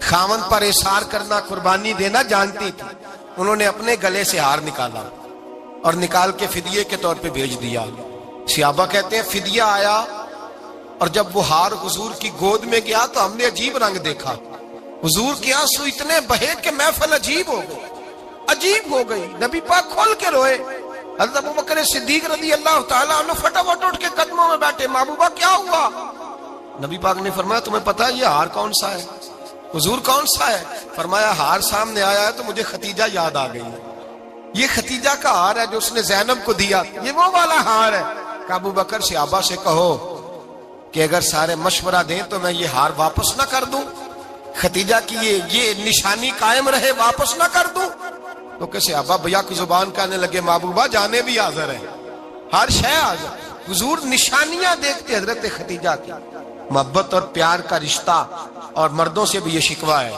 خاوند پر احسار کرنا، قربانی دینا جانتی تھی۔ انہوں نے اپنے گلے سے ہار نکالا اور نکال کے فدیے کے طور پہ بھیج دیا۔ صحابہ کہتے ہیں فدیہ آیا اور جب وہ ہار حضور کی گود میں گیا تو ہم نے عجیب رنگ دیکھا، حضور کے آنسو اتنے بہے کہ محفل عجیب ہو گئی، نبی پاک کھول کے روئے۔ حضرت ابوبکر صدیق رضی اللہ تعالیٰ عنہ فٹافٹ اٹھ کے قدموں میں بیٹھے، محبوبہ کیا ہوا؟ نبی پاک نے فرمایا تمہیں پتہ ہے یہ ہار کون سا ہے؟ حضور کون سا ہے؟ فرمایا ہار سامنے آیا ہے تو مجھے خدیجہ یاد آ گئی، یہ خدیجہ کا ہار ہے جو اس نے زینب کو دیا، یہ وہ والا ہار ہے۔ کہ ابو بکر صحابہ سے کہو کہ اگر سارے مشورہ دیں تو میں یہ ہار واپس نہ کر دوں، خدیجہ کی یہ نشانی قائم رہے، واپس نہ کر دوں؟ تو کہ صحابہ بھیا کی زبان کہنے لگے محبوبہ جانے بھی حاضر ہے، ہر شے حاضر۔ حضور نشانیاں دیکھتے حضرت خدیجہ کی، محبت اور پیار کا رشتہ، اور مردوں سے بھی یہ شکوہ ہے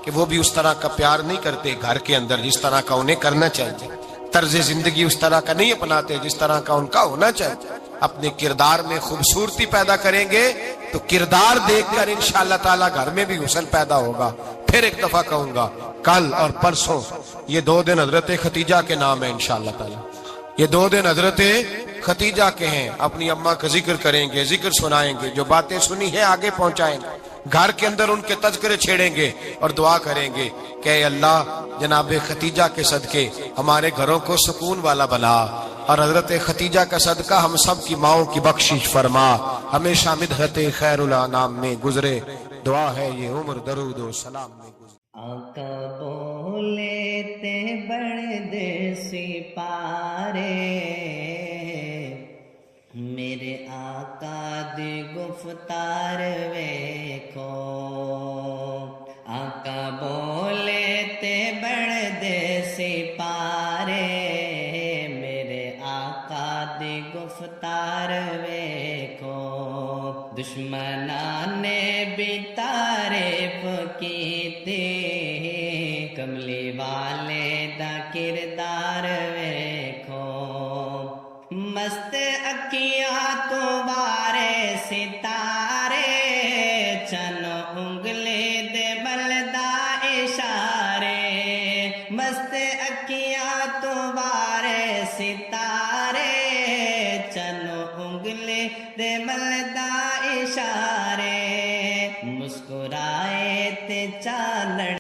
کہ وہ بھی اس طرح کا پیار نہیں کرتے گھر کے اندر جس طرح کا انہیں کرنا چاہیے، طرز زندگی اس طرح کا نہیں اپناتے جس طرح کا ان کا ہونا چاہیے۔ اپنے کردار میں خوبصورتی پیدا کریں گے تو کردار دیکھ کر انشاءاللہ تعالی گھر میں بھی حسن پیدا ہوگا۔ پھر ایک دفعہ کہوں گا، کل اور پرسوں یہ 2 دن حضرت ختیجہ کے نام ہے انشاءاللہ تعالی، یہ 2 دن حضرت ختیجہ کے ہیں۔ اپنی اماں کا ذکر کریں گے، ذکر سنائیں گے، جو باتیں سنی ہیں آگے پہنچائیں گے، گھر کے اندر ان کے تذکرے چھیڑیں گے اور دعا کریں گے کہ اے اللہ جناب ختیجہ کے صدقے ہمارے گھروں کو سکون والا بنا، اور حضرت ختیجہ کا صدقہ ہم سب کی ماؤں کی بخشش فرما، ہمیشہ مدحت خیر الانام میں گزرے، دعا ہے یہ عمر درود و سلام میں گزرے۔ آقا بولے تے بڑھ دے سپارے، میرے آقا دی گفتار ویکھو، آقا بولے تے بڑھ دے سپارے، میرے آقا دی گفتار ویکھو، دشمناں نے بھی تعریف کیتی، کملی والے دا کردار ویکھو، مست اکھیاں تو بارے ستارے، چن انگلی دے بلدا اشارے، مست اکھیاں تو بارے ستارے، چن انگلی دے بلدا اشارے، مسکرائے تے چانن